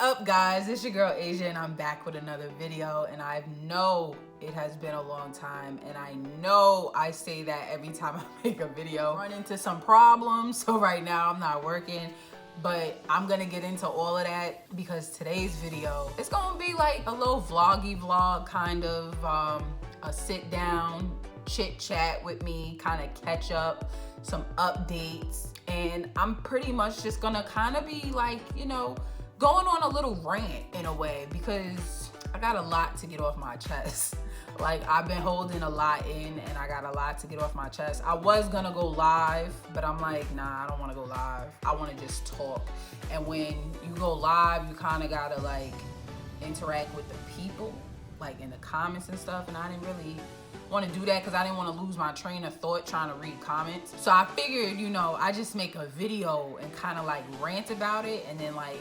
up, guys? It's your girl Asia, and I'm back with another video. And I know it has been a long time, and I know I say that every time I make a video. Run into some problems, so right now I'm not working, but I'm gonna get into all of that because today's video, it's gonna be like a little vloggy vlog, kind of a sit down chit chat with me, kind of catch up, some updates, and I'm pretty much just gonna kind of be like, you know, going on a little rant in a way because I got a lot to get off my chest. Like, I've been holding a lot in and I got a lot to get off my chest. I was gonna go live, but I'm like, nah, I don't wanna go live. I wanna just talk. And when you go live, you kind of gotta like interact with the people, like in the comments and stuff. And I didn't really want to do that because I didn't want to lose my train of thought trying to read comments. So I figured, you know, I just make a video and kind of like rant about it, and then like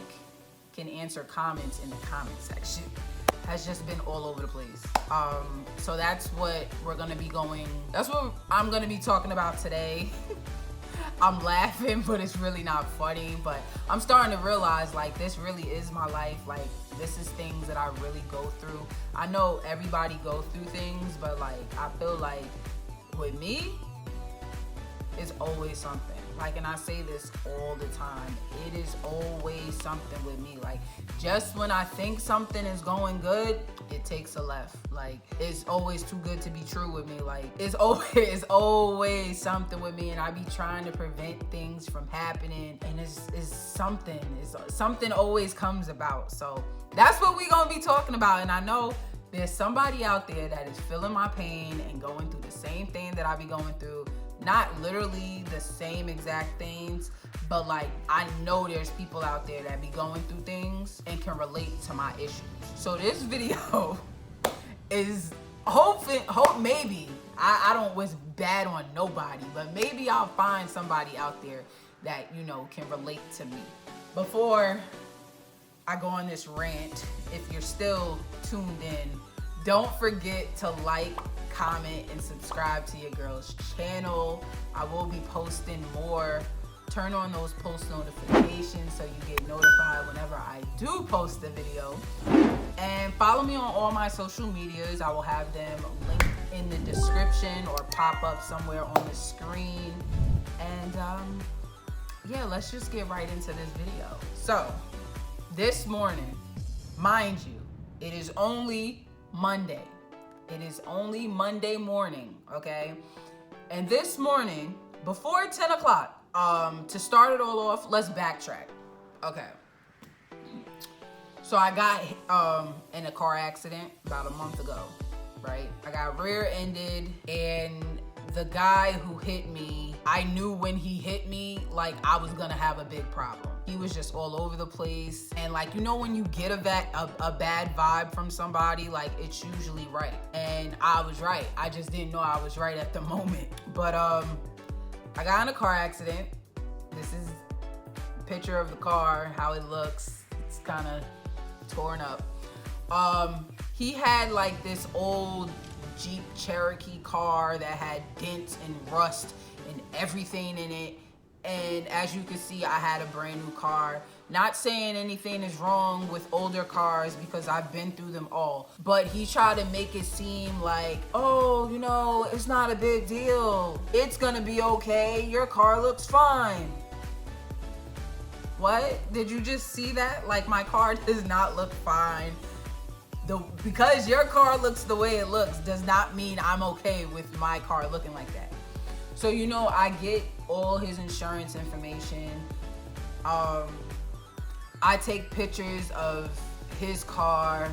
can answer comments in the comment section. Has just been all over the place. So that's what we're gonna be going, that's what I'm gonna be talking about today. I'm laughing, but it's really not funny. But I'm starting to realize like this really is my life. Like, this is things that I really go through. I know everybody goes through things, but like I feel like with me, it's always something. Like, and I say this all the time, it is always something with me. Like, just when I think something is going good, it takes a left. Like, it's always too good to be true with me. Like, it's always something with me, and I be trying to prevent things from happening, and it's something always comes about. So that's what we gonna be talking about. And I know there's somebody out there that is feeling my pain and going through the same thing that I be going through. Not literally the same exact things, but like I know there's people out there that be going through things and can relate to my issues. So this video is hope maybe, I don't wish bad on nobody, but maybe I'll find somebody out there that, you know, can relate to me. Before I go on this rant, if you're still tuned in, don't forget to like, comment, and subscribe to your girl's channel. I will be posting more. Turn on those post notifications so you get notified whenever I do post a video. And follow me on all my social medias. I will have them linked in the description or pop up somewhere on the screen. And yeah, let's just get right into this video. So this morning, mind you, it is only Monday. It is only Monday morning, okay? And this morning, before 10 o'clock, to start it all off, let's backtrack. Okay. So I got in a car accident about a month ago, right? I got rear-ended, and the guy who hit me, I knew when he hit me, like I was gonna have a big problem. He was just all over the place. And like, you know, when you get a bad vibe from somebody, like it's usually right. And I was right. I just didn't know I was right at the moment. But I got in a car accident. This is a picture of the car, how it looks. It's kind of torn up. He had like this old Jeep Cherokee car that had dents and rust and everything in it. And as you can see, I had a brand new car. Not saying anything is wrong with older cars because I've been through them all. But he tried to make it seem like, oh, you know, it's not a big deal. It's gonna be okay. Your car looks fine. What? Did you just see that? Like, my car does not look fine. Because your car looks the way it looks does not mean I'm okay with my car looking like that. So, you know, I get all his insurance information. I take pictures of his car.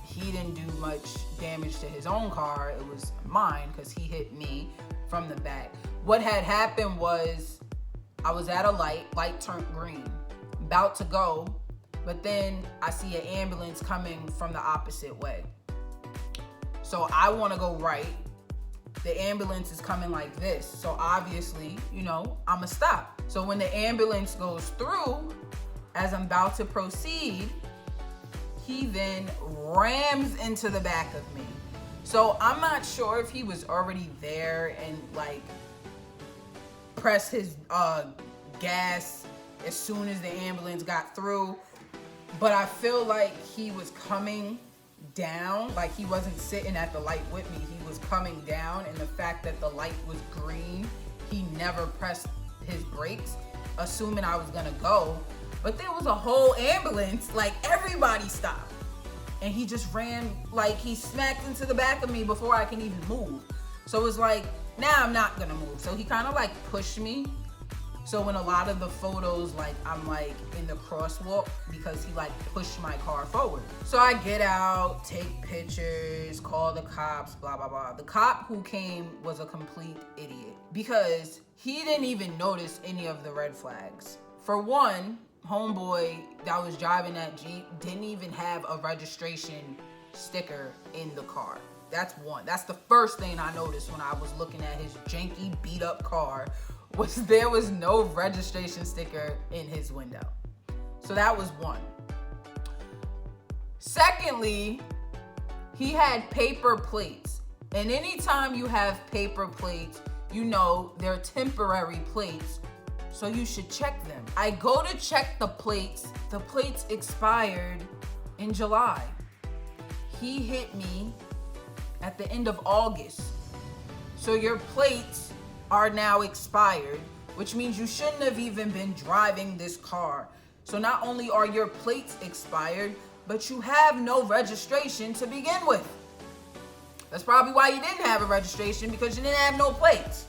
He didn't do much damage to his own car. It was mine because he hit me from the back. What had happened was I was at a light turned green, about to go, but then I see an ambulance coming from the opposite way. So I want to go right. The ambulance is coming like this. So obviously, you know, I'ma stop. So when the ambulance goes through, as I'm about to proceed, he then rams into the back of me. So I'm not sure if he was already there and like pressed his gas as soon as the ambulance got through. but I feel like he was coming down, like he wasn't sitting at the light with me. He was coming down, and the fact that the light was green, he never pressed his brakes, assuming I was gonna go. But there was a whole ambulance, like everybody stopped. And he just ran, like he smacked into the back of me before I can even move. So it's like, now I'm not gonna move. So he kind of like pushed me. So in a lot of the photos, like I'm like in the crosswalk because he like pushed my car forward. So I get out, take pictures, call the cops, blah, blah, blah. The cop who came was a complete idiot because he didn't even notice any of the red flags. For one, homeboy that was driving that Jeep didn't even have a registration sticker in the car. That's one. That's the first thing I noticed when I was looking at his janky beat up car, was there was no registration sticker in his window. So that was one. Secondly, he had paper plates. And anytime you have paper plates, you know they're temporary plates, so you should check them. I go to check the plates expired in July. He hit me at the end of August. So your plates are now expired, which means you shouldn't have even been driving this car. So not only are your plates expired, but you have no registration to begin with. That's probably why you didn't have a registration, because you didn't have no plates.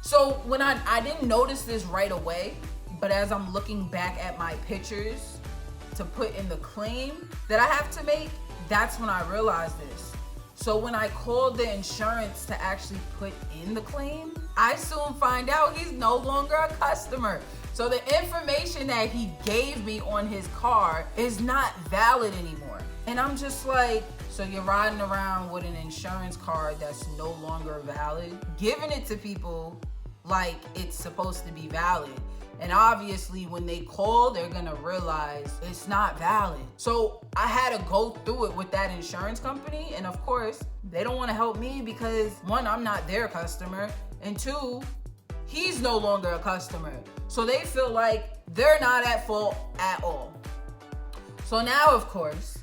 So when I didn't notice this right away, but as I'm looking back at my pictures to put in the claim that I have to make, that's when I realized this. So when I called the insurance to actually put in the claim, I soon find out he's no longer a customer. So the information that he gave me on his car is not valid anymore. And I'm just like, so you're riding around with an insurance card that's no longer valid, giving it to people like it's supposed to be valid. And obviously when they call, they're gonna realize it's not valid. So I had to go through it with that insurance company. And of course, they don't wanna help me because one, I'm not their customer. And two, he's no longer a customer. So they feel like they're not at fault at all. So now, of course,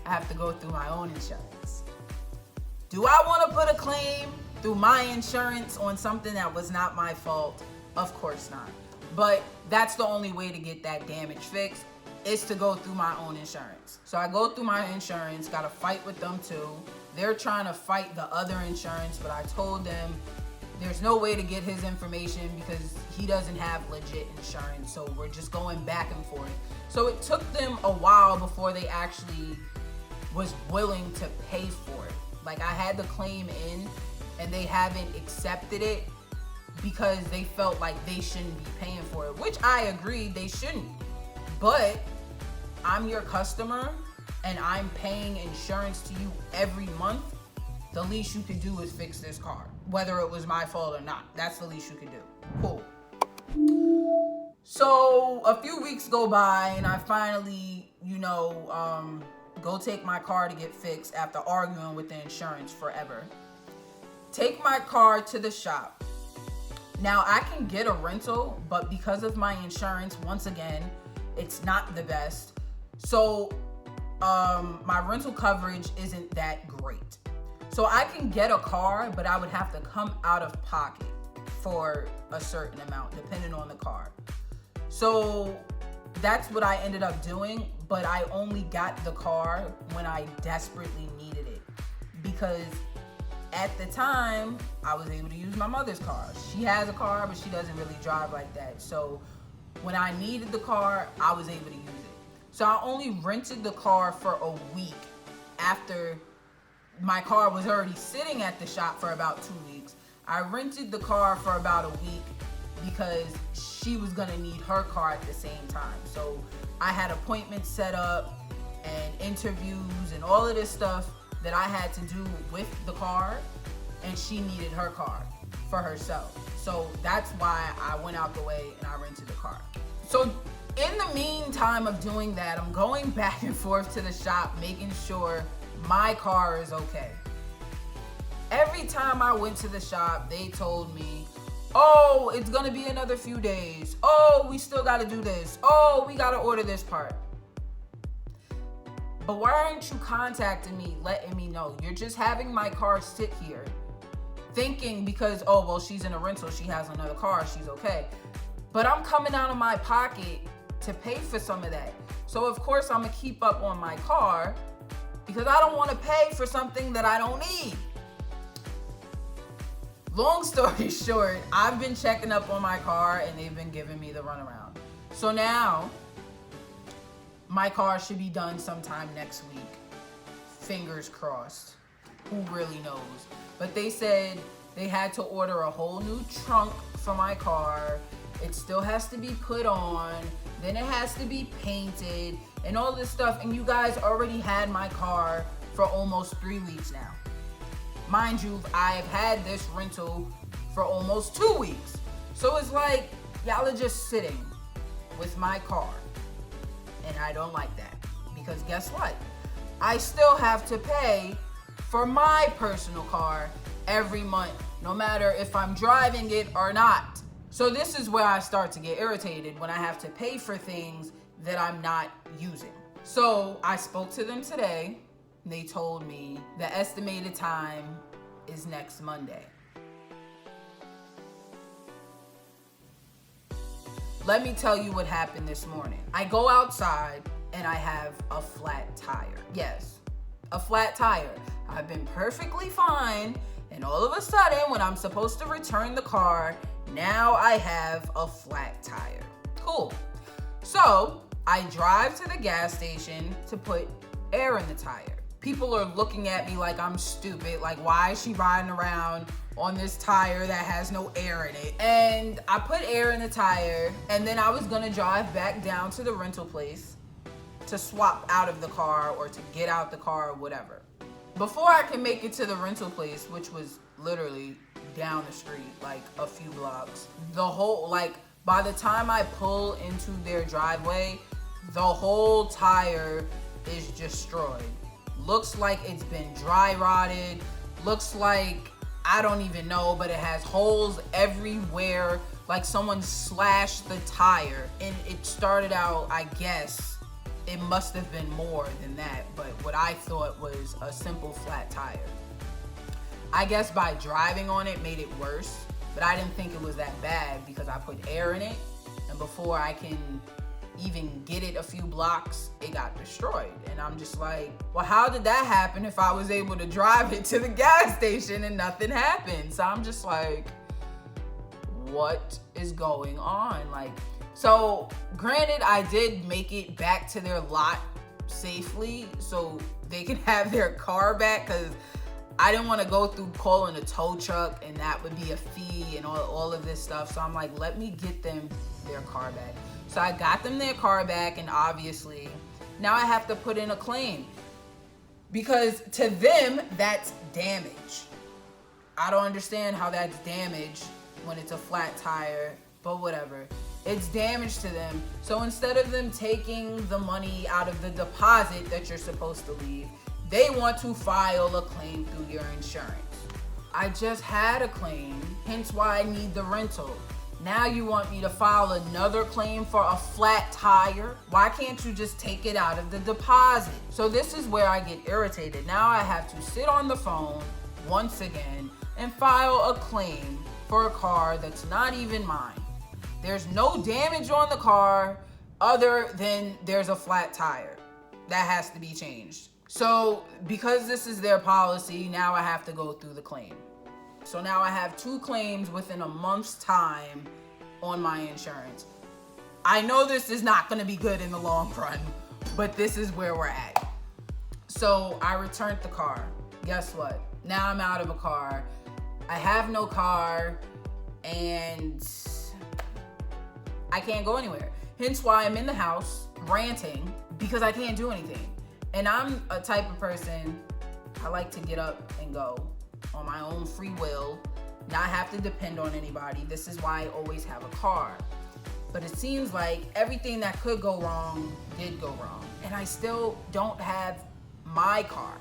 I have to go through my own insurance. Do I wanna put a claim through my insurance on something that was not my fault? Of course not. But that's the only way to get that damage fixed, is to go through my own insurance. So I go through my insurance, gotta fight with them too. They're trying to fight the other insurance, but I told them there's no way to get his information because he doesn't have legit insurance. So we're just going back and forth. So it took them a while before they actually was willing to pay for it. Like I had the claim in and they haven't accepted it because they felt like they shouldn't be paying for it, which I agree they shouldn't. But I'm your customer and I'm paying insurance to you every month. The least you could do is fix this car, whether it was my fault or not. That's the least you could do. Cool. So a few weeks go by and I finally, go take my car to get fixed after arguing with the insurance forever. Take my car to the shop. Now I can get a rental, but because of my insurance, once again, it's not the best. So my rental coverage isn't that great. So I can get a car, but I would have to come out of pocket for a certain amount, depending on the car. So that's what I ended up doing, but I only got the car when I desperately needed it. Because at the time, I was able to use my mother's car. She has a car, but she doesn't really drive like that. So when I needed the car, I was able to use it. So I only rented the car for a week after my car was already sitting at the shop for about 2 weeks. I rented the car for about a week because she was gonna need her car at the same time. So I had appointments set up and interviews and all of this stuff that I had to do with the car, and she needed her car for herself. So that's why I went out the way and I rented the car. So in the meantime of doing that, I'm going back and forth to the shop, making sure my car is okay. Every time I went to the shop, they told me, oh, it's gonna be another few days. Oh, we still gotta do this. Oh, we gotta order this part. But why aren't you contacting me, letting me know? You're just having my car sit here, thinking because, oh, well, she's in a rental, she has another car, she's okay. But I'm coming out of my pocket to pay for some of that. So of course I'm gonna keep up on my car because I don't wanna pay for something that I don't need. Long story short, I've been checking up on my car and they've been giving me the runaround. So now, my car should be done sometime next week. Fingers crossed. Who really knows? But they said they had to order a whole new trunk for my car. It still has to be put on. Then it has to be painted and all this stuff. And you guys already had my car for almost 3 weeks now. Mind you, I've had this rental for almost 2 weeks. So it's like, y'all are just sitting with my car. And I don't like that. Because guess what? I still have to pay for my personal car every month, no matter if I'm driving it or not. So this is where I start to get irritated, when I have to pay for things that I'm not using. So I spoke to them today. They told me the estimated time is next Monday. Let me tell you what happened this morning. I go outside and I have a flat tire. Yes, a flat tire. I've been perfectly fine, and all of a sudden, when I'm supposed to return the car, now I have a flat tire. Cool. So I drive to the gas station to put air in the tire. People are looking at me like I'm stupid. Like, why is she riding around on this tire that has no air in it? And I put air in the tire, and then I was gonna drive back down to the rental place to swap out of the car or to get out the car or whatever. Before I can make it to the rental place, which was literally down the street, like a few blocks, by the time I pull into their driveway, the whole tire is destroyed. Looks like it's been dry rotted. Looks like, I don't even know, but it has holes everywhere. Like someone slashed the tire. And it started out, I guess, it must have been more than that, but what I thought was a simple flat tire. I guess by driving on it made it worse, but I didn't think it was that bad because I put air in it, and before I can even get it a few blocks, it got destroyed. And I'm just like, well, how did that happen if I was able to drive it to the gas station and nothing happened? So I'm just like, what is going on? So granted, I did make it back to their lot safely so they can have their car back, because I didn't want to go through calling a tow truck and that would be a fee and all of this stuff. So I'm like, let me get them their car back. So I got them their car back, and obviously now I have to put in a claim because to them, that's damage. I don't understand how that's damage when it's a flat tire, but whatever. It's damage to them. So instead of them taking the money out of the deposit that you're supposed to leave, they want to file a claim through your insurance. I just had a claim, hence why I need the rental. Now you want me to file another claim for a flat tire? Why can't you just take it out of the deposit? So this is where I get irritated. Now I have to sit on the phone once again and file a claim for a car that's not even mine. There's no damage on the car other than there's a flat tire. That has to be changed. So because this is their policy, now I have to go through the claim. So now I have 2 claims within a month's time on my insurance. I know this is not gonna be good in the long run, but this is where we're at. So I returned the car. Guess what? Now I'm out of a car. I have no car and I can't go anywhere. Hence why I'm in the house ranting, because I can't do anything. And I'm a type of person, I like to get up and go on my own free will, not have to depend on anybody. This is why I always have a car. But it seems like everything that could go wrong did go wrong. And I still don't have my car.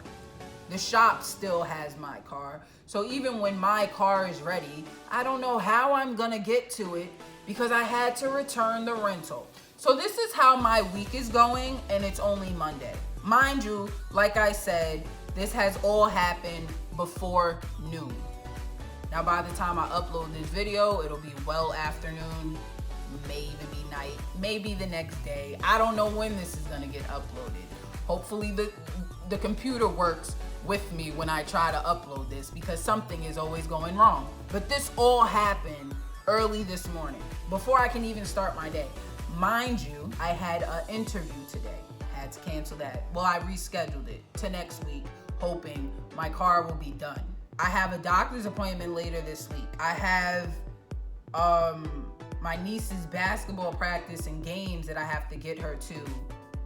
The shop still has my car. So even when my car is ready, I don't know how I'm gonna get to it because I had to return the rental. So this is how my week is going, and it's only Monday. Mind you, like I said, this has all happened before noon. Now by the time I upload this video, it'll be well afternoon, may even be night, maybe the next day. I don't know when this is gonna get uploaded. Hopefully the computer works with me when I try to upload this, because something is always going wrong. But this all happened early this morning, before I can even start my day. Mind you, I had an interview today. Had to cancel that. Well, I rescheduled it to next week, hoping my car will be done. I have a doctor's appointment later this week. I have my niece's basketball practice and games that I have to get her to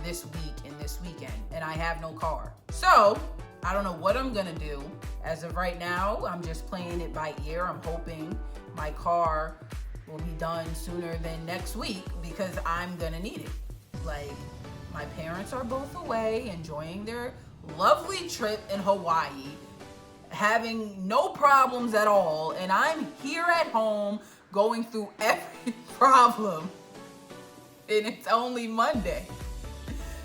this week and this weekend, and I have no car. So I don't know what I'm gonna do. As of right now, I'm just playing it by ear. I'm hoping my car will be done sooner than next week, because I'm gonna need it. Like, my parents are both away, enjoying their lovely trip in Hawaii, having no problems at all, and I'm here at home going through every problem, and it's only Monday.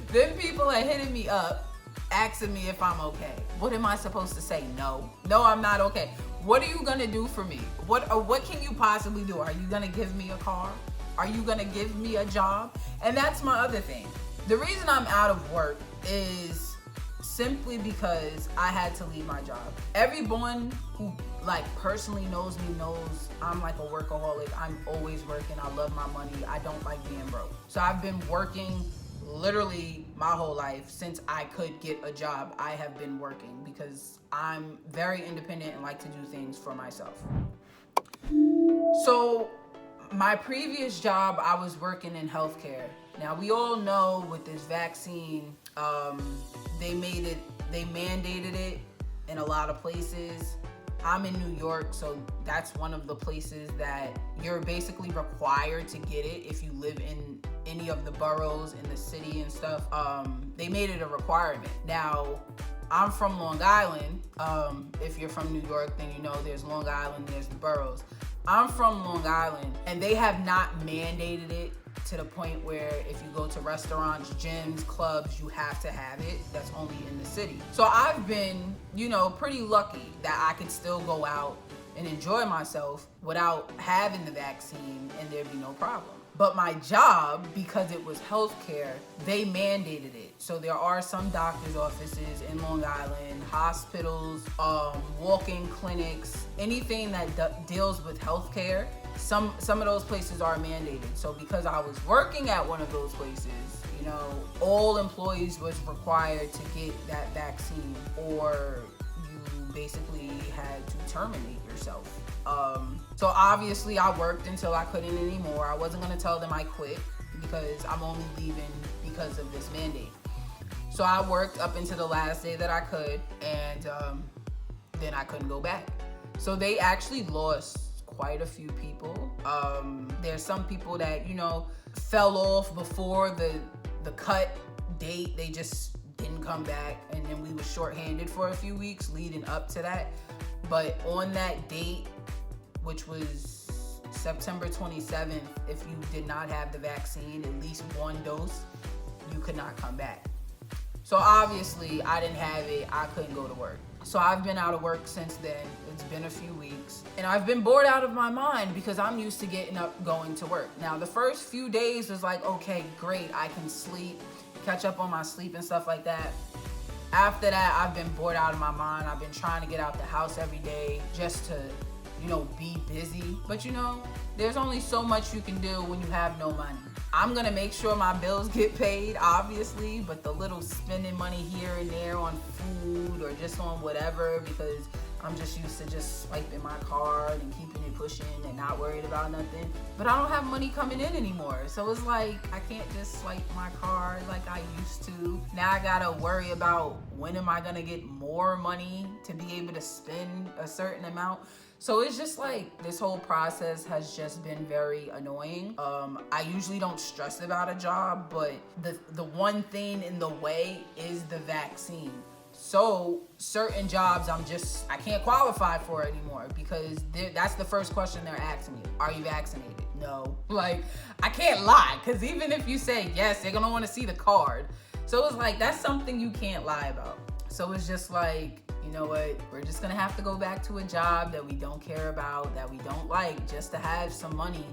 Then people are hitting me up, asking me if I'm okay. What am I supposed to say? No, I'm not okay. What are you gonna do for me? What can you possibly do? Are you gonna give me a car? Are you gonna give me a job? And that's my other thing. The reason I'm out of work is simply because I had to leave my job. Everyone who personally knows me knows I'm like a workaholic. I'm always working. I love my money. I don't like being broke. So I've been working literally my whole life. Since I could get a job, I have been working, because I'm very independent and like to do things for myself. So my previous job, I was working in healthcare. Now we all know with this vaccine, they mandated it in a lot of places. I'm in New York, so that's one of the places that you're basically required to get it if you live in any of the boroughs in the city and stuff. They made it a requirement. Now, I'm from Long Island. If you're from New York, then you know there's Long Island, there's the boroughs. I'm from Long Island, and they have not mandated it to the point where if you go to restaurants, gyms, clubs, you have to have it. That's only in the city. So I've been, pretty lucky that I could still go out and enjoy myself without having the vaccine, and there'd be no problem. But my job, because it was healthcare, they mandated it. So there are some doctor's offices in Long Island, hospitals, walk-in clinics, anything that deals with healthcare. Some of those places are mandated. So because I was working at one of those places, all employees was required to get that vaccine, or you basically had to terminate yourself. So obviously I worked until I couldn't anymore. I wasn't gonna tell them I quit, because I'm only leaving because of this mandate. So I worked up until the last day that I could, and then I couldn't go back. So they actually lost quite a few people. There's some people that, fell off before the cut date. They just didn't come back, and then we were shorthanded for a few weeks leading up to that. But on that date, which was September 27th, if you did not have the vaccine, at least one dose, you could not come back. So obviously I didn't have it, I couldn't go to work. So I've been out of work since then. It's been a few weeks, and I've been bored out of my mind, because I'm used to getting up, going to work. Now the first few days was like, okay, great, I can sleep, catch up on my sleep and stuff like that. After that, I've been bored out of my mind. I've been trying to get out the house every day just to, be busy. But there's only so much you can do when you have no money. I'm gonna make sure my bills get paid, obviously, but the little spending money here and there on food or just on whatever, because I'm just used to just swiping my card and keeping it pushing and not worried about nothing. But I don't have money coming in anymore. So it's like, I can't just swipe my card like I used to. Now I gotta worry about when am I gonna get more money to be able to spend a certain amount. So it's just like, this whole process has just been very annoying. I usually don't stress about a job, but the one thing in the way is the vaccine. So certain jobs I can't qualify for anymore, because that's the first question they're asking me. Are you vaccinated? no. Like, I can't lie, because even if you say yes, they're gonna want to see the card. So it's like, that's something you can't lie about. So it's just like, you know what, we're just gonna have to go back to a job that we don't care about, that we don't like, just to have some money.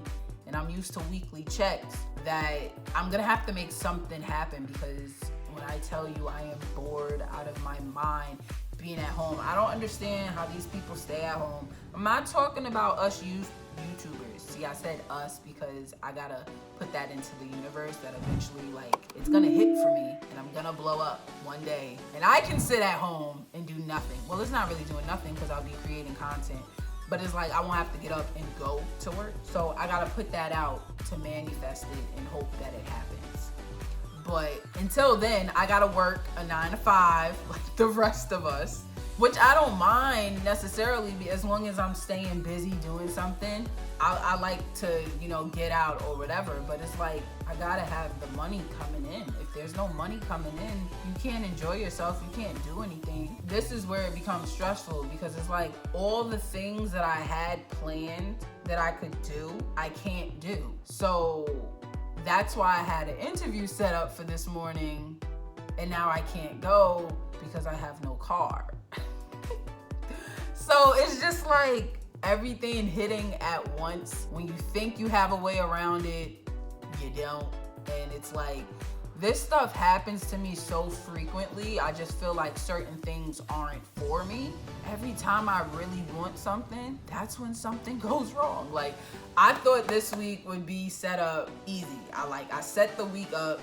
And I'm used to weekly checks, that I'm gonna have to make something happen, because when I tell you I am bored out of my mind being at home, I don't understand how these people stay at home. I'm not talking about us YouTubers. See, I said us because I gotta put that into the universe that eventually, like, it's gonna hit for me and I'm gonna blow up one day. And I can sit at home and do nothing. Well, it's not really doing nothing because I'll be creating content, but it's like I won't have to get up and go to work. So I gotta put that out to manifest it and hope that it happens. But until then, I gotta work a 9 to 5 like the rest of us, which I don't mind necessarily, as long as I'm staying busy doing something. I like to, you know, get out or whatever, but it's like, I gotta have the money coming in. If there's no money coming in, you can't enjoy yourself, you can't do anything. This is where it becomes stressful, because it's like all the things that I had planned that I could do, I can't do. So that's why I had an interview set up for this morning, and now I can't go because I have no car. So it's just like everything hitting at once. When you think you have a way around it, you don't. And it's like, this stuff happens to me so frequently. I just feel like certain things aren't for me. Every time I really want something, that's when something goes wrong. Like, I thought this week would be set up easy. I set the week up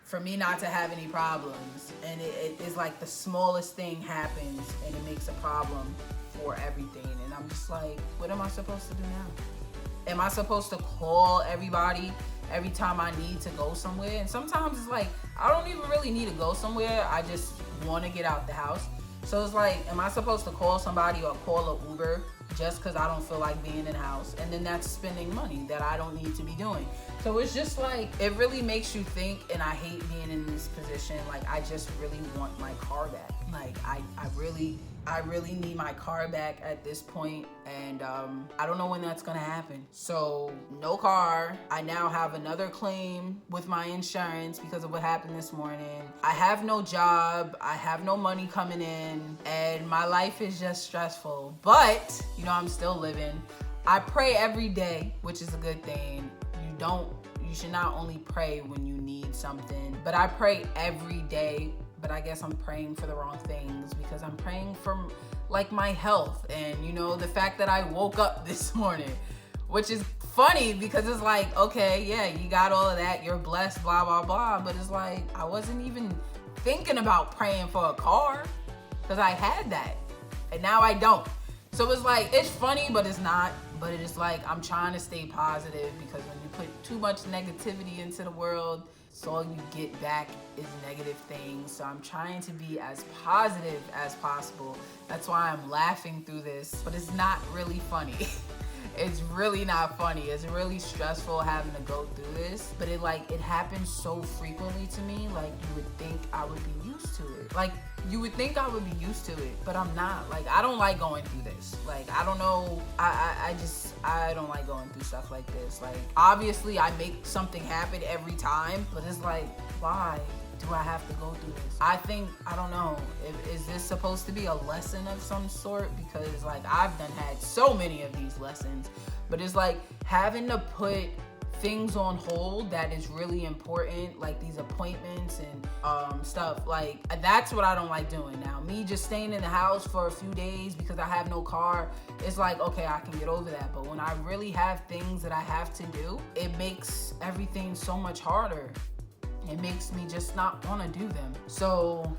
for me not to have any problems, and it is like the smallest thing happens and it makes a problem for everything. And I'm just like, what am I supposed to do now? Am I supposed to call everybody every time I need to go somewhere? And sometimes it's like, I don't even really need to go somewhere, I just want to get out the house. So it's like, am I supposed to call somebody or call an Uber just because I don't feel like being in the house? And then that's spending money that I don't need to be doing. So it's just like, it really makes you think, and I hate being in this position. Like, I just really want my car back. Like, I really need my car back at this point, and I don't know when that's gonna happen. So no car. I now have another claim with my insurance because of what happened this morning. I have no job, I have no money coming in, and my life is just stressful. But, you know, I'm still living. I pray every day, which is a good thing. You should not only pray when you need something, but I pray every day. But I guess I'm praying for the wrong things, because I'm praying for like my health, and you know, the fact that I woke up this morning, which is funny because it's like, okay, yeah, you got all of that, you're blessed, blah, blah, blah. But it's like, I wasn't even thinking about praying for a car because I had that and now I don't. So it's like, it's funny, but it's not. But it is like, I'm trying to stay positive, because when you put too much negativity into the world, so all you get back is negative things. So I'm trying to be as positive as possible. That's why I'm laughing through this, but it's not really funny. It's really not funny. It's really stressful having to go through this, but it happens so frequently to me. Like, you would think I would be used to it. Like, you would think I would be used to it, but I'm not. Like, I don't like going through this. Like, I don't know. I don't like going through stuff like this. Like, obviously I make something happen every time, but it's like, why do I have to go through this? I don't know. Is this supposed to be a lesson of some sort? Because like, I've had so many of these lessons, but it's like having to put things on hold that is really important, like these appointments and stuff. Like, that's what I don't like doing now. Me just staying in the house for a few days because I have no car, it's like, okay, I can get over that. But when I really have things that I have to do, it makes everything so much harder. It makes me just not want to do them. So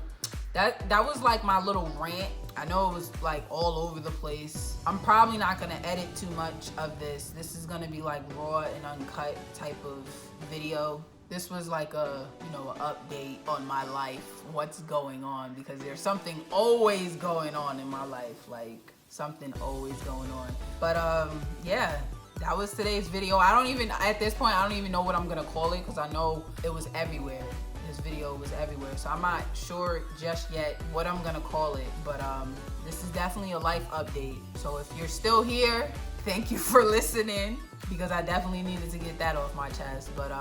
that was like my little rant. I know it was like all over the place. I'm probably not gonna edit too much of this. This is gonna be like raw and uncut type of video. This was like an update on my life, what's going on, because there's something always going on in my life, like something always going on. But yeah, that was today's video. At this point, I don't even know what I'm gonna call it, because I know it was everywhere. This video was everywhere, so I'm not sure just yet what I'm gonna call it. But this is definitely a life update. So if you're still here, thank you for listening, because I definitely needed to get that off my chest. But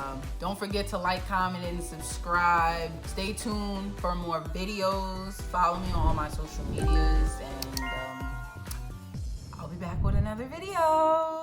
don't forget to like, comment, and subscribe. Stay tuned for more videos. Follow me on all my social medias, and I'll be back with another video.